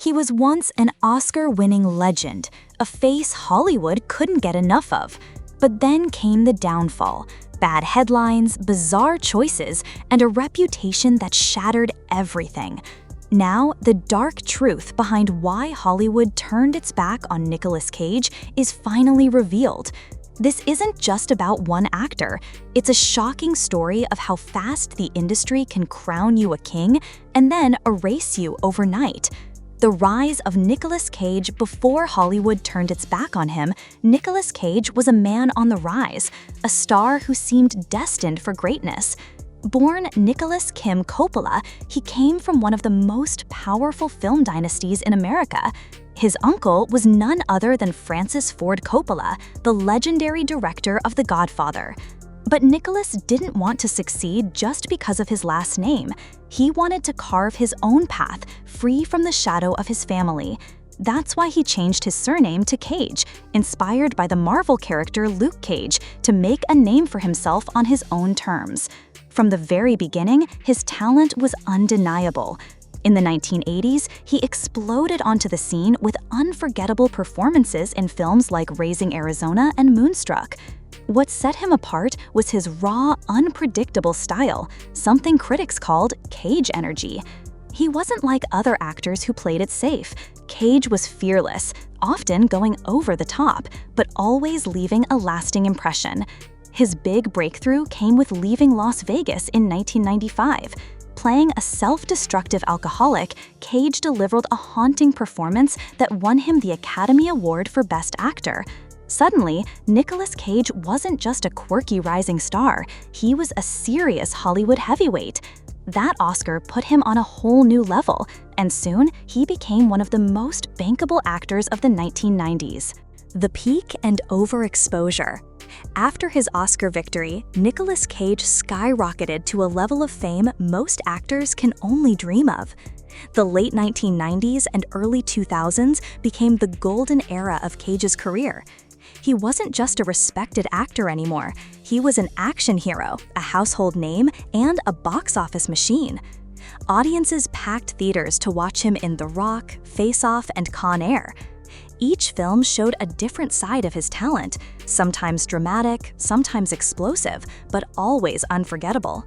He was once an Oscar-winning legend, a face Hollywood couldn't get enough of. But then came the downfall: bad headlines, bizarre choices, and a reputation that shattered everything. Now, the dark truth behind why Hollywood turned its back on Nicolas Cage is finally revealed. This isn't just about one actor. It's a shocking story of how fast the industry can crown you a king and then erase you overnight. The rise of Nicolas Cage. Before Hollywood turned its back on him, Nicolas Cage was a man on the rise, a star who seemed destined for greatness. Born Nicholas Kim Coppola, he came from one of the most powerful film dynasties in America. His uncle was none other than Francis Ford Coppola, the legendary director of The Godfather. But Nicholas didn't want to succeed just because of his last name. He wanted to carve his own path, free from the shadow of his family. That's why he changed his surname to Cage, inspired by the Marvel character Luke Cage, to make a name for himself on his own terms. From the very beginning, his talent was undeniable. In the 1980s, he exploded onto the scene with unforgettable performances in films like Raising Arizona and Moonstruck. What set him apart was his raw, unpredictable style, something critics called Cage energy. He wasn't like other actors who played it safe. Cage was fearless, often going over the top, but always leaving a lasting impression. His big breakthrough came with Leaving Las Vegas in 1995. Playing a self-destructive alcoholic, Cage delivered a haunting performance that won him the Academy Award for Best Actor. Suddenly, Nicolas Cage wasn't just a quirky rising star, he was a serious Hollywood heavyweight. That Oscar put him on a whole new level, and soon he became one of the most bankable actors of the 1990s. The peak and overexposure. After his Oscar victory, Nicolas Cage skyrocketed to a level of fame most actors can only dream of. The late 1990s and early 2000s became the golden era of Cage's career. He wasn't just a respected actor anymore. He was an action hero, a household name, and a box office machine. Audiences packed theaters to watch him in The Rock, Face Off, and Con Air. Each film showed a different side of his talent, sometimes dramatic, sometimes explosive, but always unforgettable.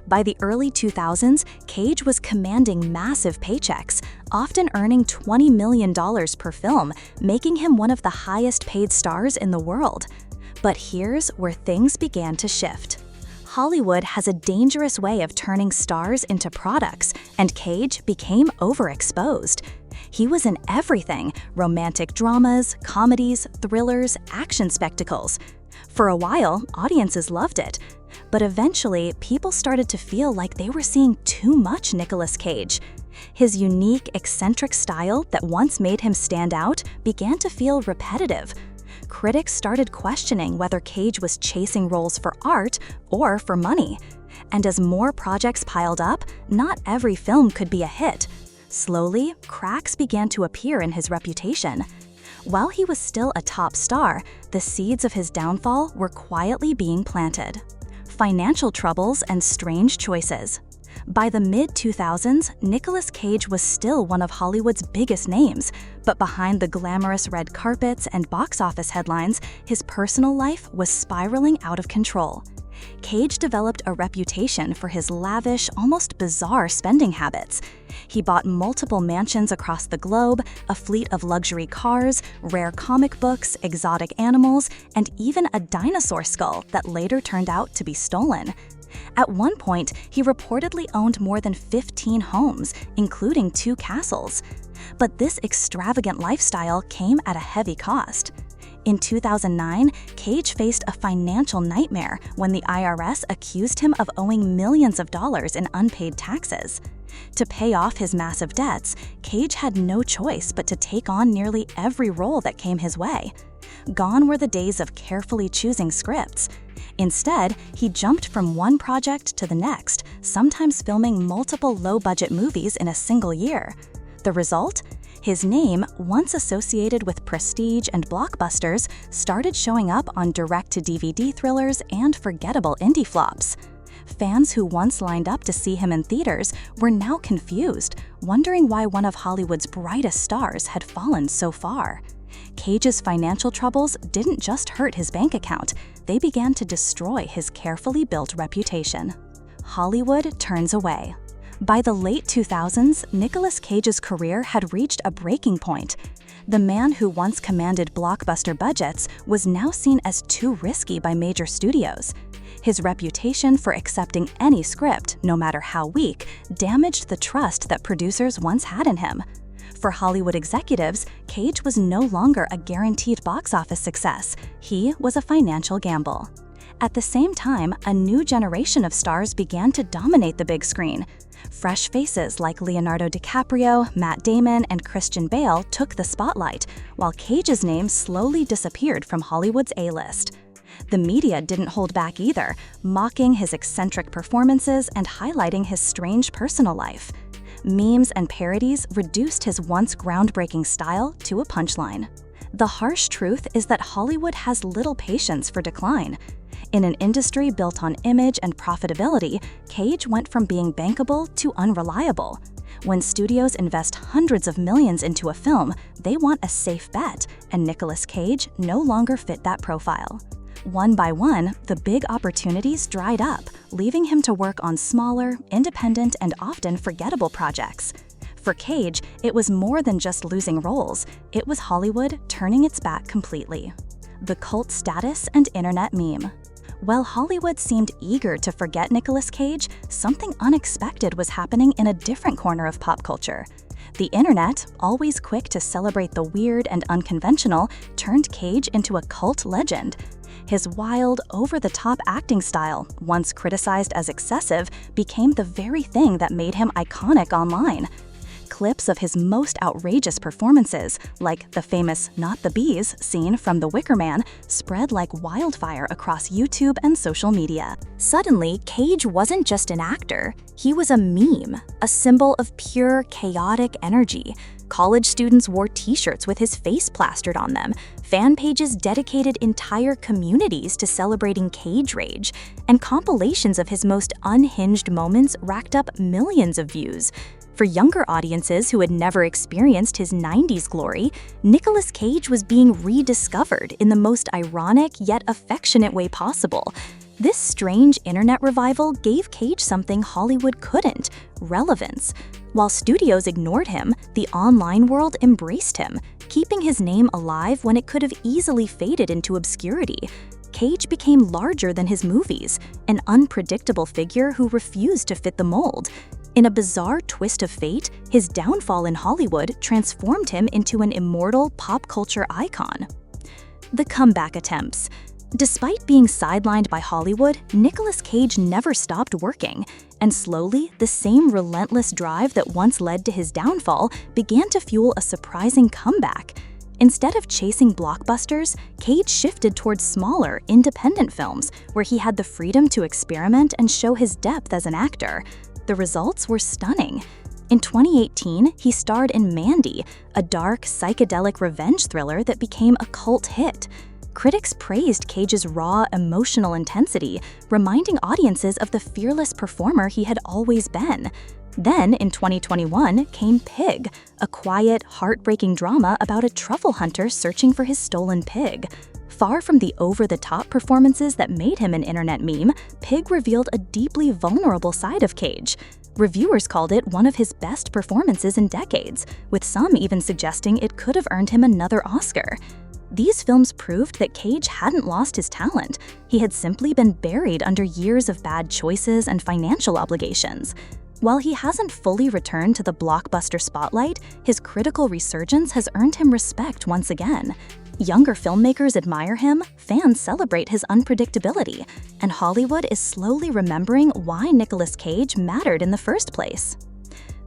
By the early 2000s, Cage was commanding massive paychecks, often earning $20 million per film, making him one of the highest-paid stars in the world. But here's where things began to shift. Hollywood has a dangerous way of turning stars into products, and Cage became overexposed. He was in everything: romantic dramas, comedies, thrillers, action spectacles. For a while, audiences loved it. But eventually, people started to feel like they were seeing too much Nicolas Cage. His unique, eccentric style that once made him stand out began to feel repetitive. Critics started questioning whether Cage was chasing roles for art or for money. And as more projects piled up, not every film could be a hit. Slowly, cracks began to appear in his reputation. While he was still a top star, the seeds of his downfall were quietly being planted. Financial troubles and strange choices. By the mid-2000s, Nicolas Cage was still one of Hollywood's biggest names, but behind the glamorous red carpets and box office headlines, his personal life was spiraling out of control. Cage developed a reputation for his lavish, almost bizarre spending habits. He bought multiple mansions across the globe, a fleet of luxury cars, rare comic books, exotic animals, and even a dinosaur skull that later turned out to be stolen. At one point, he reportedly owned more than 15 homes, including 2 castles. But this extravagant lifestyle came at a heavy cost. In 2009, Cage faced a financial nightmare when the IRS accused him of owing millions of dollars in unpaid taxes. To pay off his massive debts, Cage had no choice but to take on nearly every role that came his way. Gone were the days of carefully choosing scripts. Instead, he jumped from one project to the next, sometimes filming multiple low-budget movies in a single year. The result? His name, once associated with prestige and blockbusters, started showing up on direct-to-DVD thrillers and forgettable indie flops. Fans who once lined up to see him in theaters were now confused, wondering why one of Hollywood's brightest stars had fallen so far. Cage's financial troubles didn't just hurt his bank account, they began to destroy his carefully built reputation. Hollywood turns away. By the late 2000s, Nicolas Cage's career had reached a breaking point. The man who once commanded blockbuster budgets was now seen as too risky by major studios. His reputation for accepting any script, no matter how weak, damaged the trust that producers once had in him. For Hollywood executives, Cage was no longer a guaranteed box office success. He was a financial gamble. At the same time, a new generation of stars began to dominate the big screen. Fresh faces like Leonardo DiCaprio, Matt Damon, and Christian Bale took the spotlight, while Cage's name slowly disappeared from Hollywood's A-list. The media didn't hold back either, mocking his eccentric performances and highlighting his strange personal life. Memes and parodies reduced his once groundbreaking style to a punchline. The harsh truth is that Hollywood has little patience for decline. In an industry built on image and profitability, Cage went from being bankable to unreliable. When studios invest hundreds of millions into a film, they want a safe bet, and Nicolas Cage no longer fit that profile. One by one, the big opportunities dried up, leaving him to work on smaller, independent, and often forgettable projects. For Cage, it was more than just losing roles, it was Hollywood turning its back completely. The cult status and internet meme. While Hollywood seemed eager to forget Nicolas Cage, something unexpected was happening in a different corner of pop culture. The internet, always quick to celebrate the weird and unconventional, turned Cage into a cult legend. His wild, over-the-top acting style, once criticized as excessive, became the very thing that made him iconic online. Clips of his most outrageous performances, like the famous "Not the Bees" scene from The Wicker Man, spread like wildfire across YouTube and social media. Suddenly, Cage wasn't just an actor, he was a meme, a symbol of pure, chaotic energy. College students wore t-shirts with his face plastered on them, fan pages dedicated entire communities to celebrating Cage rage, and compilations of his most unhinged moments racked up millions of views. For younger audiences who had never experienced his 90s glory, Nicolas Cage was being rediscovered in the most ironic yet affectionate way possible. This strange internet revival gave Cage something Hollywood couldn't: relevance. While studios ignored him, the online world embraced him, keeping his name alive when it could have easily faded into obscurity. Cage became larger than his movies, an unpredictable figure who refused to fit the mold. In a bizarre twist of fate, his downfall in Hollywood transformed him into an immortal pop culture icon. The comeback attempts. Despite being sidelined by Hollywood, Nicolas Cage never stopped working, and slowly, the same relentless drive that once led to his downfall began to fuel a surprising comeback. Instead of chasing blockbusters, Cage shifted towards smaller, independent films, where he had the freedom to experiment and show his depth as an actor. The results were stunning. In 2018, he starred in Mandy, a dark, psychedelic revenge thriller that became a cult hit. Critics praised Cage's raw, emotional intensity, reminding audiences of the fearless performer he had always been. Then, in 2021, came Pig, a quiet, heartbreaking drama about a truffle hunter searching for his stolen pig. Far from the over-the-top performances that made him an internet meme, Pig revealed a deeply vulnerable side of Cage. Reviewers called it one of his best performances in decades, with some even suggesting it could have earned him another Oscar. These films proved that Cage hadn't lost his talent. He had simply been buried under years of bad choices and financial obligations. While he hasn't fully returned to the blockbuster spotlight, his critical resurgence has earned him respect once again. Younger filmmakers admire him, fans celebrate his unpredictability, and Hollywood is slowly remembering why Nicolas Cage mattered in the first place.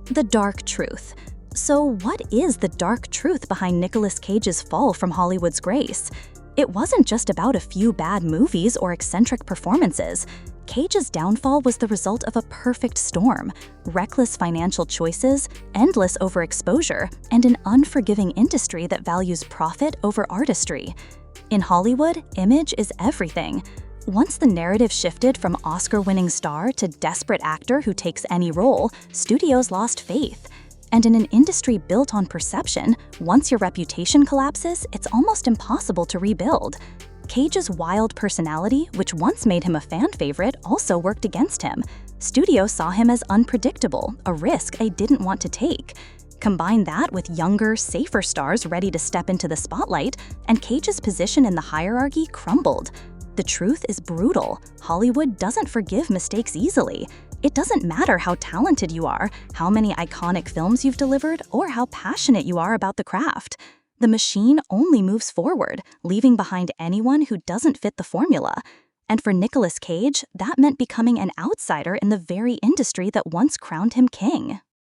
The dark truth. So what is the dark truth behind Nicolas Cage's fall from Hollywood's grace? It wasn't just about a few bad movies or eccentric performances. Cage's downfall was the result of a perfect storm: reckless financial choices, endless overexposure, and an unforgiving industry that values profit over artistry. In Hollywood, image is everything. Once the narrative shifted from Oscar-winning star to desperate actor who takes any role, studios lost faith. And in an industry built on perception, once your reputation collapses, it's almost impossible to rebuild. Cage's wild personality, which once made him a fan favorite, also worked against him. Studios saw him as unpredictable, a risk they didn't want to take. Combine that with younger, safer stars ready to step into the spotlight, and Cage's position in the hierarchy crumbled. The truth is brutal. Hollywood doesn't forgive mistakes easily. It doesn't matter how talented you are, how many iconic films you've delivered, or how passionate you are about the craft. The machine only moves forward, leaving behind anyone who doesn't fit the formula. And for Nicolas Cage, that meant becoming an outsider in the very industry that once crowned him king.